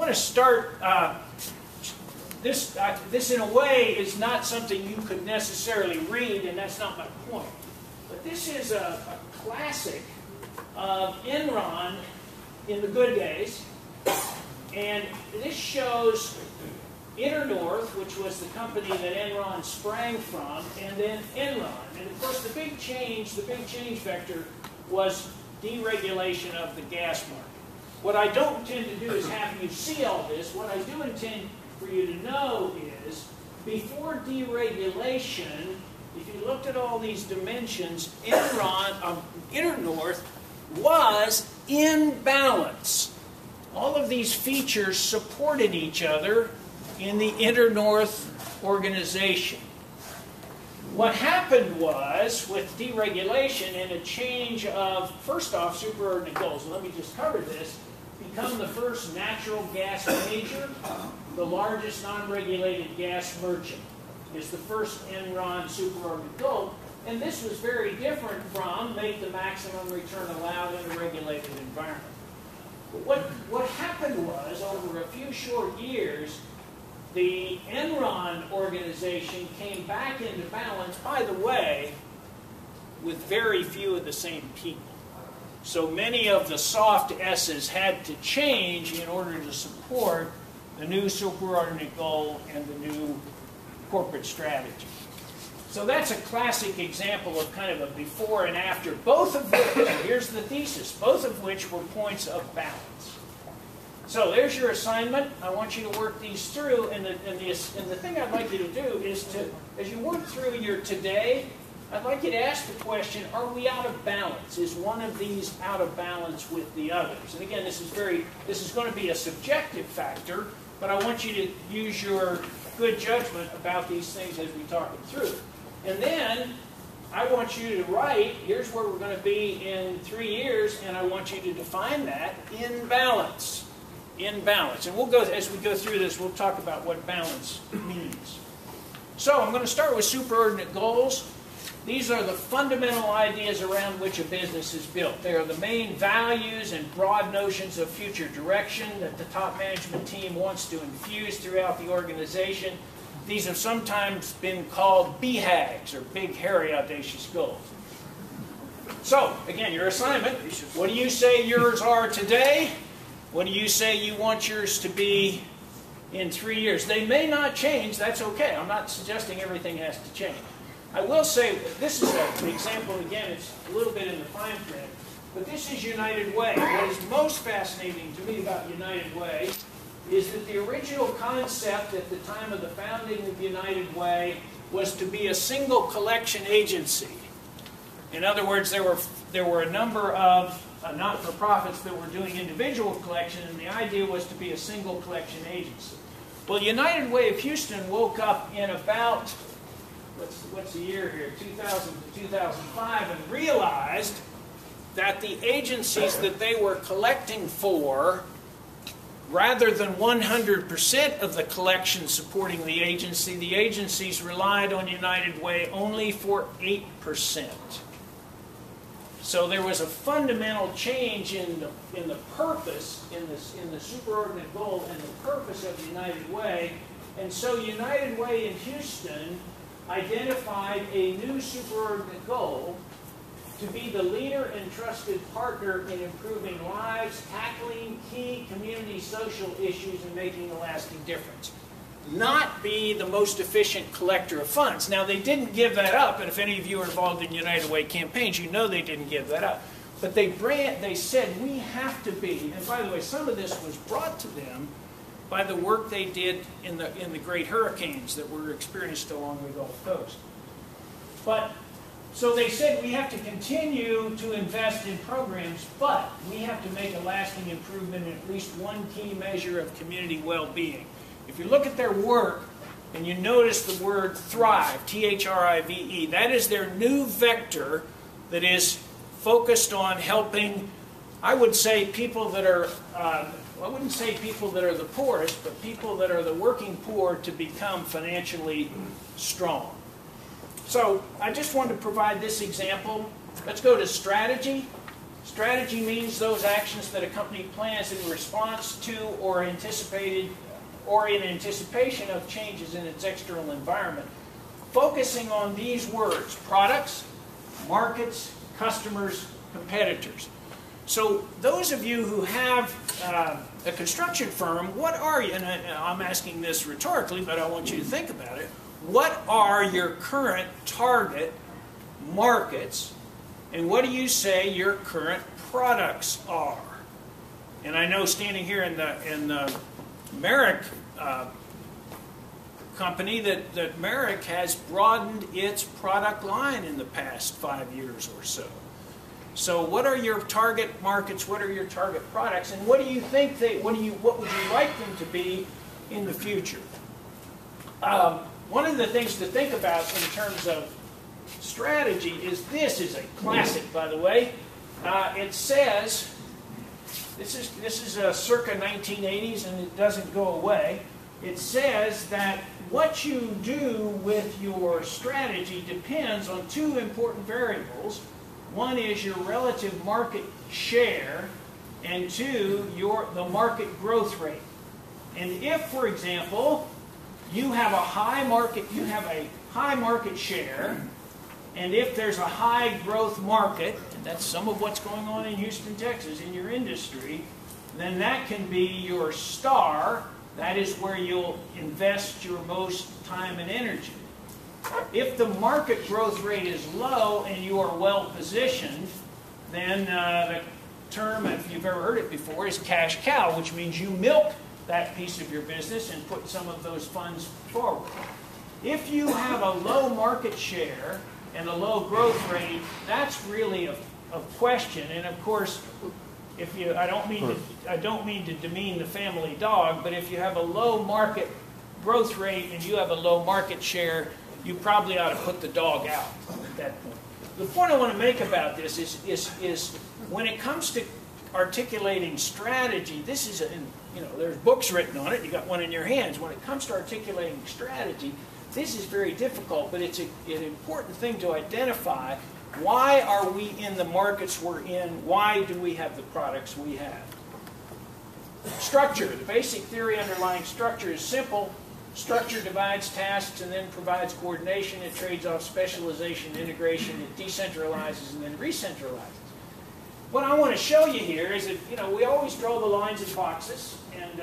want to start, this in a way is not something you could necessarily read, and that's not my point. But this is a classic of Enron in the good days. And this shows Internorth, which was the company that Enron sprang from, and then Enron. And of course the big change vector was deregulation of the gas market. What I don't intend to do is have you see all this. What I do intend for you to know is, before deregulation, if you looked at all these dimensions, Internorth was in balance. All of these features supported each other in the Internorth organization. What happened was, with deregulation and a change of, first off, superordinate goals. Let me just cover this. Become the first natural gas major, the largest non-regulated gas merchant, is the first Enron superordinate goal. And this was very different from make the maximum return allowed in a regulated environment. But what happened was, over a few short years, the Enron organization came back into balance, by the way, with very few of the same people. So many of the soft S's had to change in order to support the new superordinate goal and the new corporate strategy. So that's a classic example of kind of a before and after, both of which, here's the thesis, both of which were points of balance. So there's your assignment. I want you to work these through, and the thing I'd like you to do is to, as you work through your today, I'd like you to ask the question, are we out of balance? Is one of these out of balance with the others? And again, this is going to be a subjective factor, but I want you to use your good judgment about these things as we talk them through. And then I want you to write, here's where we're going to be in 3 years, and I want you to define that in balance. In balance. And we'll go, as we go through this, we'll talk about what balance means. So I'm going to start with superordinate goals. These are the fundamental ideas around which a business is built. They are the main values and broad notions of future direction that the top management team wants to infuse throughout the organization. These have sometimes been called BHAGs, or Big, Hairy, Audacious Goals. So, again, your assignment, what do you say yours are today? What do you say you want yours to be in 3 years? They may not change, that's okay. I'm not suggesting everything has to change. I will say, this is an example, again, it's a little bit in the fine print, but this is United Way. What is most fascinating to me about United Way is that the original concept at the time of the founding of United Way was to be a single collection agency. In other words, there were a number of not-for-profits that were doing individual collection, and the idea was to be a single collection agency. Well, United Way of Houston woke up in about, what's the year here, 2000 to 2005, and realized that the agencies that they were collecting for, rather than 100% of the collection supporting the agencies relied on United Way only for 8%. So there was a fundamental change in the purpose, in the superordinate goal and the purpose of United Way. And so United Way in Houston identified a new superordinate goal to be the leader and trusted partner in improving lives, tackling key community social issues, and making a lasting difference. Not be the most efficient collector of funds. Now, they didn't give that up, and if any of you are involved in United Way campaigns, you know they didn't give that up. But they said, we have to be, and by the way, some of this was brought to them by the work they did in the great hurricanes that were experienced along the Gulf Coast. So they said we have to continue to invest in programs, but we have to make a lasting improvement in at least one key measure of community well-being. If you look at their work and you notice the word thrive, T-H-R-I-V-E, that is their new vector that is focused on helping, I would say, people that are, I wouldn't say people that are the poorest, but people that are the working poor to become financially strong. So I just wanted to provide this example. Let's go to strategy. Strategy means those actions that a company plans in response to or in anticipation of changes in its external environment, focusing on these words: products, markets, customers, competitors. So those of you who have a construction firm, what are you, and I'm asking this rhetorically, but I want you to think about it, what are your current target markets, and what do you say your current products are? And I know standing here in the Marek company that Marek has broadened its product line in the past 5 years or so. So what are your target markets? What are your target products? And what do you think what would you like them to be in the future? One of the things to think about in terms of strategy is, this is a classic, by the way. It says, this is circa 1980s, and it doesn't go away. It says that what you do with your strategy depends on two important variables. One is your relative market share, and two, the market growth rate. And if, for example, you have a high market share, and if there's a high growth market, and that's some of what's going on in Houston, Texas, in your industry, then that can be your star. That is where you'll invest your most time and energy. If the market growth rate is low and you are well positioned, then the term, if you've ever heard it before, is cash cow, which means you milk that piece of your business and put some of those funds forward. If you have a low market share and a low growth rate, that's really a question. And of course, if you, I don't mean to demean the family dog, but if you have a low market growth rate and you have a low market share, you probably ought to put the dog out at that point. The point I want to make about this is when it comes to articulating strategy, this is there's books written on it. You got one in your hands. When it comes to articulating strategy, this is very difficult, but it's an important thing to identify. Why are we in the markets we're in? Why do we have the products we have? Structure. The basic theory underlying structure is simple. Structure divides tasks and then provides coordination. It trades off specialization, integration. It decentralizes and then re-centralizes. What I want to show you here is that, we always draw the lines in boxes, and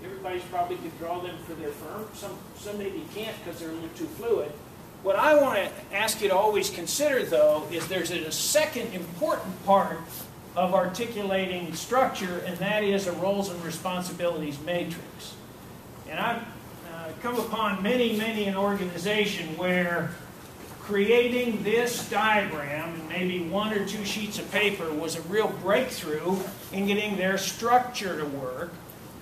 everybody's probably could draw them for their firm. Some maybe can't because they're a little too fluid. What I want to ask you to always consider, though, is there's a second important part of articulating structure, and that is a roles and responsibilities matrix. And I've come upon many an organization where creating this diagram, and maybe 1 or 2 sheets of paper, was a real breakthrough in getting their structure to work.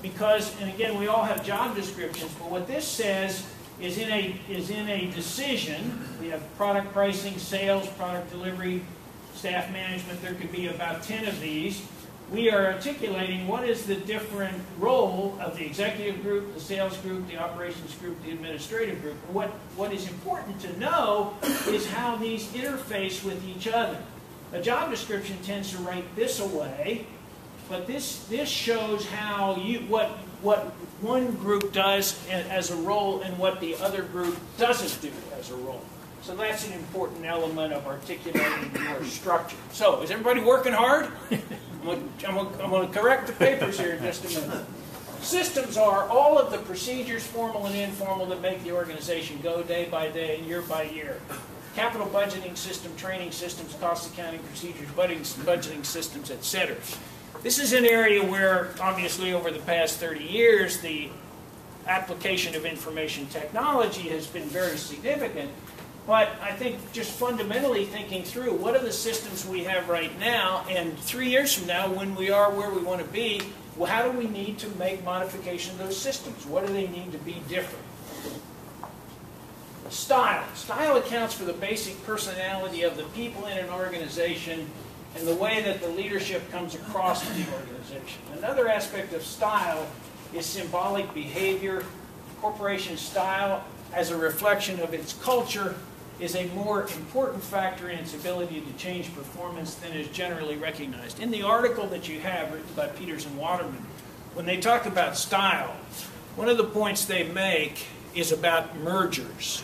Because, and again, we all have job descriptions, but what this says is in a decision. We have product pricing, sales, product delivery, staff management. There could be about 10 of these. We are articulating what is the different role of the executive group, the sales group, the operations group, the administrative group. What is important to know is how these interface with each other. A job description tends to write this away, but this shows how what one group does as a role and what the other group doesn't do as a role. So that's an important element of articulating your structure. So, is everybody working hard? I'm going to correct the papers here in just a minute. Systems are all of the procedures, formal and informal, that make the organization go day by day and year by year. Capital budgeting system, training systems, cost accounting procedures, budgeting systems, etc. This is an area where, obviously, over the past 30 years, the application of information technology has been very significant. But I think just fundamentally thinking through what are the systems we have right now, and 3 years from now, when we are where we want to be, well, how do we need to make modification of those systems? What do they need to be different? Style. Style accounts for the basic personality of the people in an organization and the way that the leadership comes across to the organization. Another aspect of style is symbolic behavior. Corporation style as a reflection of its culture is a more important factor in its ability to change performance than is generally recognized. In the article that you have written by Peters and Waterman, when they talk about style, one of the points they make is about mergers.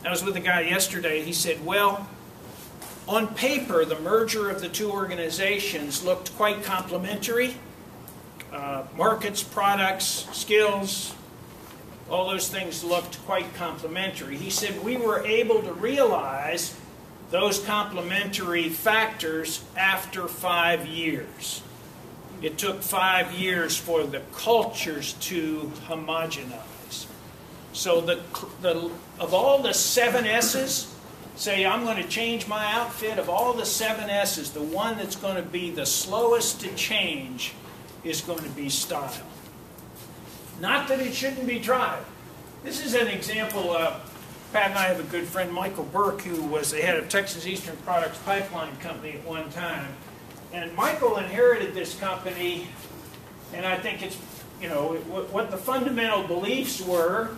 I was with a guy yesterday, he said, well, on paper, the merger of the two organizations looked quite complementary. Markets, products, skills, all those things looked quite complementary. He said we were able to realize those complementary factors after 5 years. It took 5 years for the cultures to homogenize. So of all the 7 S's, say I'm going to change my outfit, of all the 7 S's, the one that's going to be the slowest to change is going to be style. Not that it shouldn't be tried. This is an example. Pat and I have a good friend, Michael Burke, who was the head of Texas Eastern Products Pipeline Company at one time. And Michael inherited this company, and I think it's, you know, what the fundamental beliefs were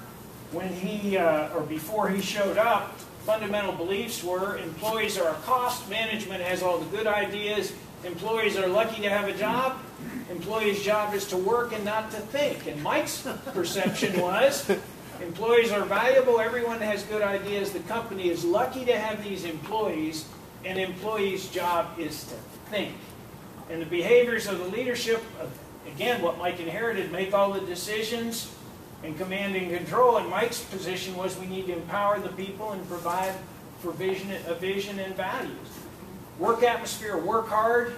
when he, or before he showed up, fundamental beliefs were employees are a cost, management has all the good ideas, employees are lucky to have a job, employees' job is to work and not to think. And Mike's perception was employees are valuable, everyone has good ideas, the company is lucky to have these employees, and employees' job is to think. And the behaviors of the leadership, again, what Mike inherited, make all the decisions and command and control. And Mike's position was we need to empower the people and provide for a vision and values. Work atmosphere, work hard,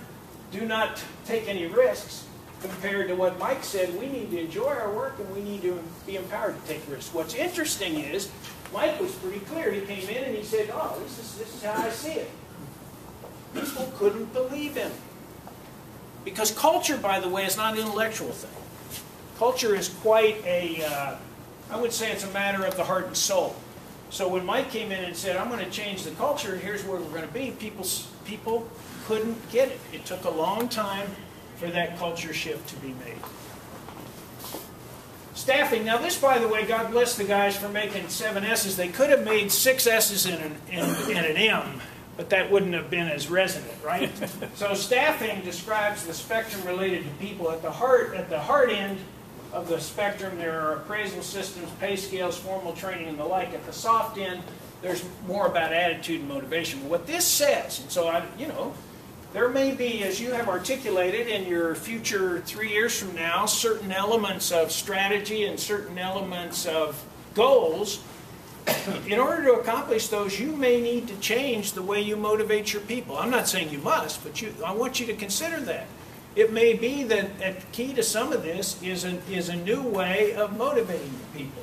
do not take any risks. Compared to what Mike said, we need to enjoy our work and we need to be empowered to take risks. What's interesting is, Mike was pretty clear. He came in and he said, oh, this is how I see it. People couldn't believe him. Because culture, by the way, is not an intellectual thing. Culture is quite a, I would say it's a matter of the heart and soul. So when Mike came in and said, I'm going to change the culture and here's where we're going to be, people couldn't get it. It took a long time for that culture shift to be made. Staffing. Now this, by the way, God bless the guys for making 7 S's. They could have made 6 S's and an M, but that wouldn't have been as resonant, right? So staffing describes the spectrum related to people. At the heart end of the spectrum, there are appraisal systems, pay scales, formal training, and the like. At the soft end, there's more about attitude and motivation. But what this says, and so there may be, as you have articulated in your future 3 years from now, certain elements of strategy and certain elements of goals. In order to accomplish those, you may need to change the way you motivate your people. I'm not saying you must, but I want you to consider that. It may be that the key to some of this is a new way of motivating your people.